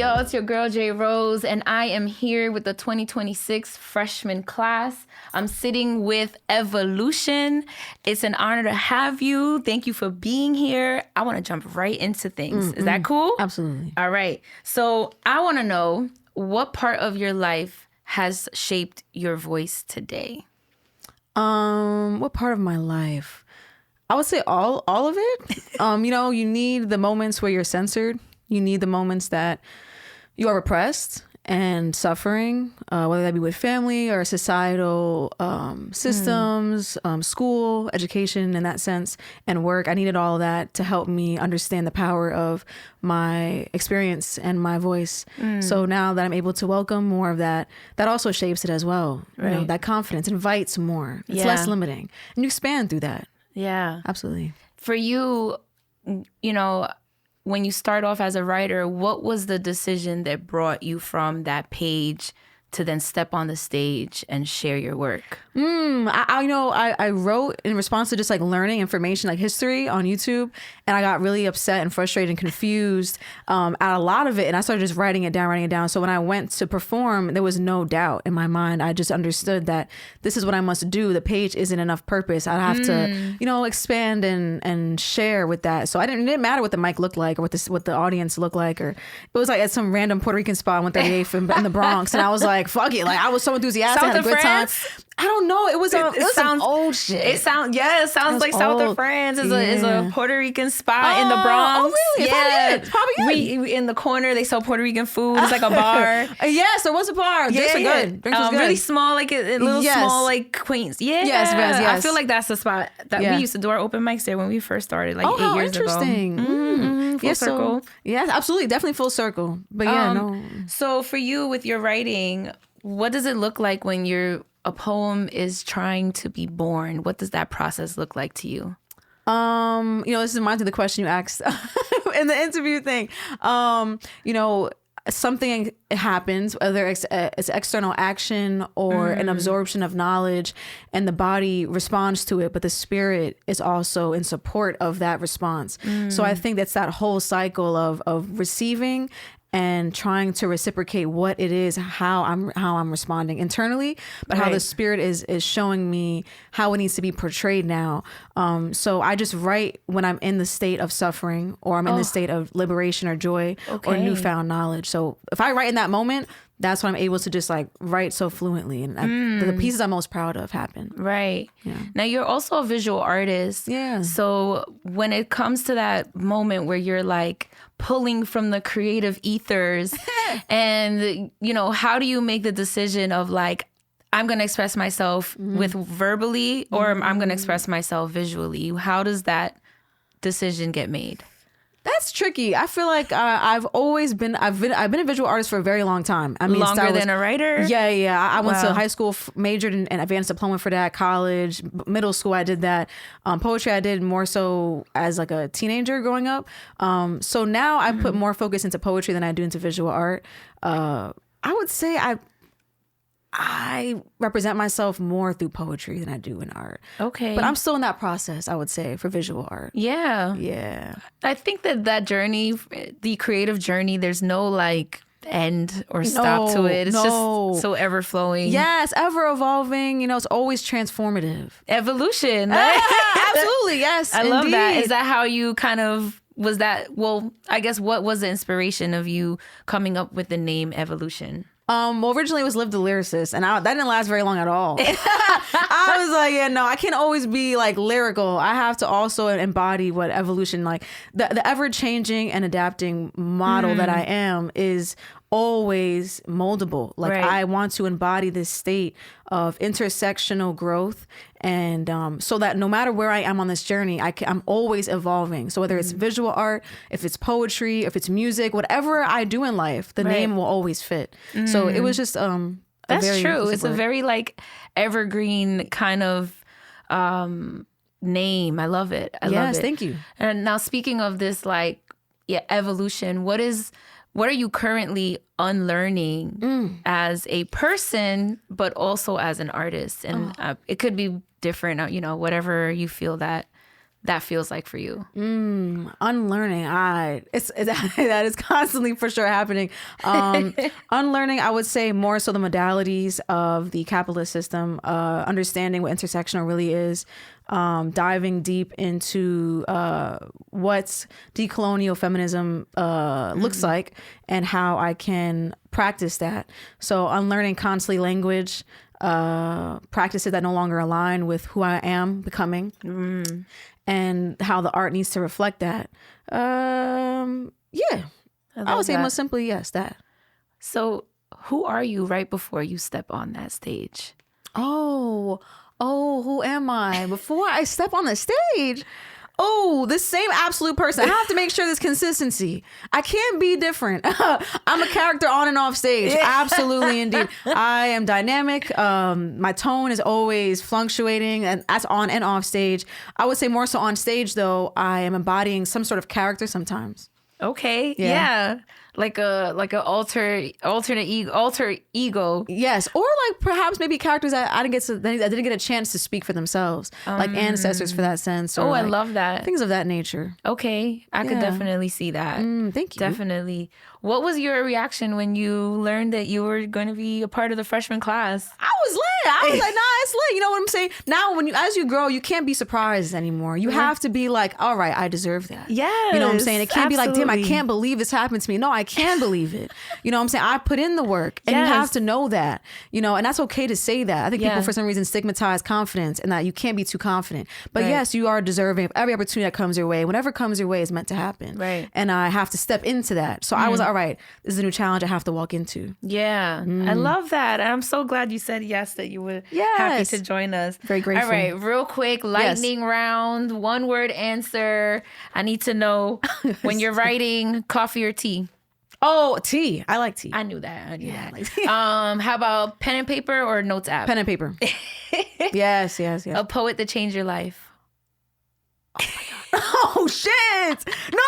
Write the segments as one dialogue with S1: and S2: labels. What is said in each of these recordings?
S1: yo, it's your girl J Rose, and I am here with the 2026 freshman class. I'm sitting with Evolution. It's an honor to have you. Thank you for being here. I want to jump right into things. Is that cool?
S2: Absolutely.
S1: All right. So I want to know, what part of your life has shaped your voice today?
S2: What part of my life? I would say all of it. You need the moments where you're censored. You need the moments that you are repressed and suffering, whether that be with family or societal systems, school, education in that sense, and work. I needed all of that to help me understand the power of my experience and my voice. So now that I'm able to welcome more of that, that also shapes it as well.
S1: Right.
S2: You know, that confidence invites more. It's
S1: Yeah.
S2: less limiting. And you expand through that.
S1: Yeah.
S2: Absolutely.
S1: For you, when you start off as a writer, what was the decision that brought you from that page to then step on the stage and share your work?
S2: I wrote in response to just like learning information, like history on YouTube, and I got really upset and frustrated and confused at a lot of it, and I started just writing it down. So when I went to perform, there was no doubt in my mind. I just understood that this is what I must do. The page isn't enough purpose. I'd have to, expand and share with that. So it didn't matter what the mic looked like or what the audience looked like, or it was like at some random Puerto Rican spot on 138th in the Bronx, and I was like, fuck it. Like, I was so enthusiastic.
S1: South
S2: had a
S1: of
S2: good
S1: France?
S2: time. I don't know. It was some old shit.
S1: It sounds like South of France is a Puerto Rican spot in the Bronx.
S2: Oh, really?
S1: Yeah,
S2: It's probably good.
S1: We in the corner they sell Puerto Rican food. It's like a bar.
S2: Yes, there was a bar. Drinks were good. Drinks was good.
S1: Really small, like a little small, like quaint. Yeah,
S2: yes.
S1: I feel like that's the spot that we used to do our open mics there when we first started, like 8 years ago.
S2: Interesting.
S1: Full circle.
S2: Yes, absolutely, definitely full circle. But
S1: So for you with your writing, what does it look like when a poem is trying to be born? What does that process look like to you?
S2: This reminds me of the question you asked in the interview thing. Something happens, whether it's external action or an absorption of knowledge, and the body responds to it, but the spirit is also in support of that response. So I think that's that whole cycle of receiving and trying to reciprocate what it is, how I'm responding internally, but how the spirit is showing me how it needs to be portrayed now. So I just write when I'm in the state of suffering, or I'm in the state of liberation or joy or newfound knowledge. So if I write in that moment, that's when I'm able to just like write so fluently, and the pieces I'm most proud of happen.
S1: Right. Yeah. Now you're also a visual artist.
S2: Yeah.
S1: So when it comes to that moment where you're like pulling from the creative ethers and, how do you make the decision of like, I'm going to express myself with verbally, or I'm going to express myself visually? How does that decision get made?
S2: That's tricky. I feel like I've been a visual artist for a very long time. I mean,
S1: longer than a writer?
S2: Yeah. I went to high school, majored in advanced diploma for that. College, middle school, I did that. Poetry, I did more so as like a teenager growing up. So now I put more focus into poetry than I do into visual art. I would say I represent myself more through poetry than I do in art.
S1: Okay.
S2: But I'm still in that process, I would say, for visual art.
S1: Yeah.
S2: Yeah.
S1: I think that journey, the creative journey, there's no like end or stop to it. It's just so ever flowing.
S2: Yes, ever evolving. It's always transformative.
S1: Evolution.
S2: Absolutely, yes.
S1: I love that. Is that how you kind of, was that, well, I guess what was the inspiration of you coming up with the name Evolution?
S2: Well, originally it was Live the Lyricist, and that didn't last very long at all. I was like, I can't always be like lyrical. I have to also embody what evolution, like the ever-changing and adapting model that I am is always moldable. Like I want to embody this state of intersectional growth, and so that no matter where I am on this journey, I'm always evolving. So whether it's visual art, if it's poetry, if it's music, whatever I do in life, the name will always fit. So it was just
S1: that's true. It's a very like evergreen kind of name. I love it. I love it.
S2: Thank you.
S1: And now speaking of this, like evolution, what are you currently unlearning as a person, but also as an artist? And it could be different, whatever you feel that that feels like for you?
S2: Unlearning, that is constantly for sure happening. Unlearning, I would say more so the modalities of the capitalist system, understanding what intersectional really is, diving deep into what decolonial feminism looks like and how I can practice that. So unlearning constantly language, practices that no longer align with who I am becoming, and how the art needs to reflect that. I would say most simply, yes, that.
S1: So who are you right before you step on that stage?
S2: Oh, who am I before I step on the stage? Oh, the same absolute person. I have to make sure there's consistency. I can't be different. I'm a character on and off stage. Absolutely, indeed. I am dynamic. My tone is always fluctuating, and that's on and off stage. I would say more so on stage, though, I am embodying some sort of character sometimes.
S1: Okay. Yeah. Like a alter ego.
S2: Yes, or like perhaps maybe characters that I didn't get a chance to speak for themselves, like ancestors for that sense. Or
S1: I
S2: like
S1: love that.
S2: Things of that nature.
S1: Okay, I could definitely see that.
S2: Thank you.
S1: Definitely. What was your reaction when you learned that you were going to be a part of the freshman class?
S2: I was lit. I was like, nah, it's lit. You know what I'm saying? Now, as you grow, you can't be surprised anymore. You have to be like, all right, I deserve that.
S1: Yes,
S2: you know what I'm saying? It can't be like, damn, I
S1: absolutely.
S2: can't believe this happened to me. No, I can believe it. You know what I'm saying? I put in the work, and you have to know that. You know, and that's okay to say that. I think people for some reason stigmatize confidence, and that you can't be too confident. But yes, you are deserving of every opportunity that comes your way. Whatever comes your way is meant to happen.
S1: Right.
S2: And I have to step into that. So I was all right. This is a new challenge I have to walk into.
S1: Yeah, I love that. And I'm so glad you said yes, that you were happy to join us.
S2: Very grateful.
S1: All right, real quick, lightning round, 1-word answer. I need to know when you're writing, coffee or tea?
S2: Oh, tea. I like tea.
S1: I knew that.
S2: I like tea.
S1: How about pen and paper or notes app?
S2: Pen and paper. Yes.
S1: A poet that changed your life?
S2: Oh, shit. No.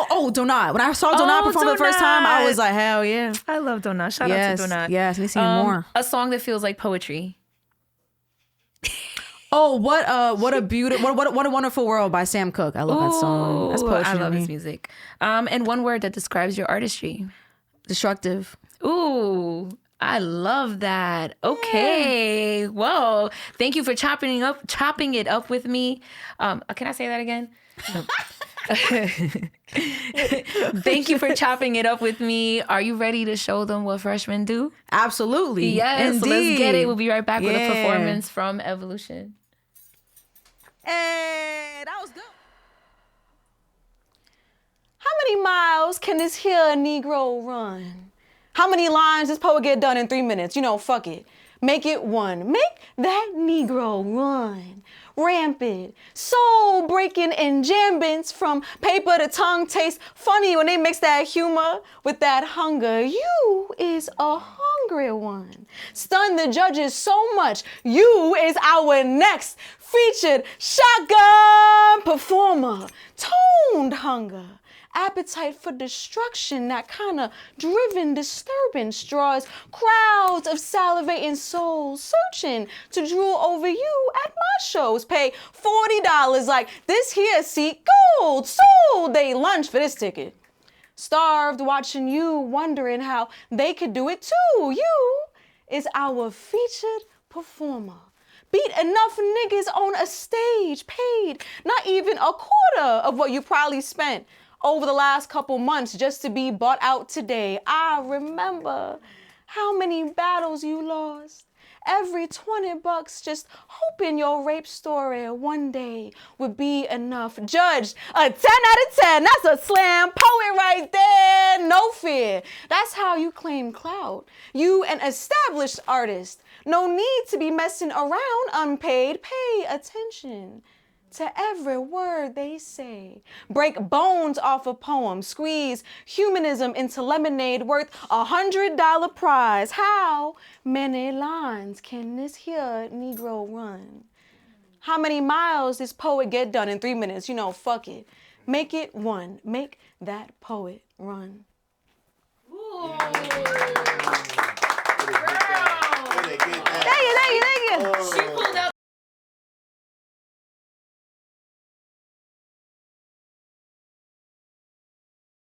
S2: Oh, Donat. When I saw Donat perform for the first time, I was like, hell yeah.
S1: I love Donat. Shout out to Donat.
S2: Yes, let me see more.
S1: A song that feels like poetry.
S2: Oh, what a wonderful world by Sam Cooke. I love that song. That's poetry.
S1: I love
S2: to me.
S1: his music. And one word that describes your artistry.
S2: Destructive.
S1: Ooh, I love that. Okay. Yeah. Well, thank you for chopping it up with me. Can I say that again? No. Thank you for chopping it up with me. Are you ready to show them what freshmen do?
S2: Absolutely.
S1: Yes.
S2: Indeed.
S1: So let's get it. We'll be right back with a performance from Evolution.
S2: Hey, that was good. How many miles can this here Negro run? How many lines does poet get done in 3 minutes? You know, fuck it. Make it one. Make that Negro run. Rampant, soul breaking and jambins, from paper to tongue taste funny when they mix that humor with that hunger. You is a hungry one. Stun the judges so much. You is our next featured shotgun performer. Toned hunger. Appetite for destruction, that kind of driven disturbance draws crowds of salivating souls searching to drool over you at my shows. Pay $40 like this here seat gold. Sold they lunch for this ticket. Starved watching you, wondering how they could do it too. You is our featured performer. Beat enough niggas on a stage, paid not even a quarter of what you probably spent over the last couple months just to be bought out today. I remember how many battles you lost. Every $20 just hoping your rape story one day would be enough. Judged a 10 out of 10. That's a slam poet right there. No fear. That's how you claim clout. You an established artist. No need to be messing around unpaid. Pay attention to every word they say. Break bones off a poem. Squeeze humanism into lemonade worth $100 prize. How many lines can this here Negro run? How many miles this poet get done in 3 minutes? You know, fuck it. Make it one. Make that poet run. Ooh. Thank you.
S1: She pulled out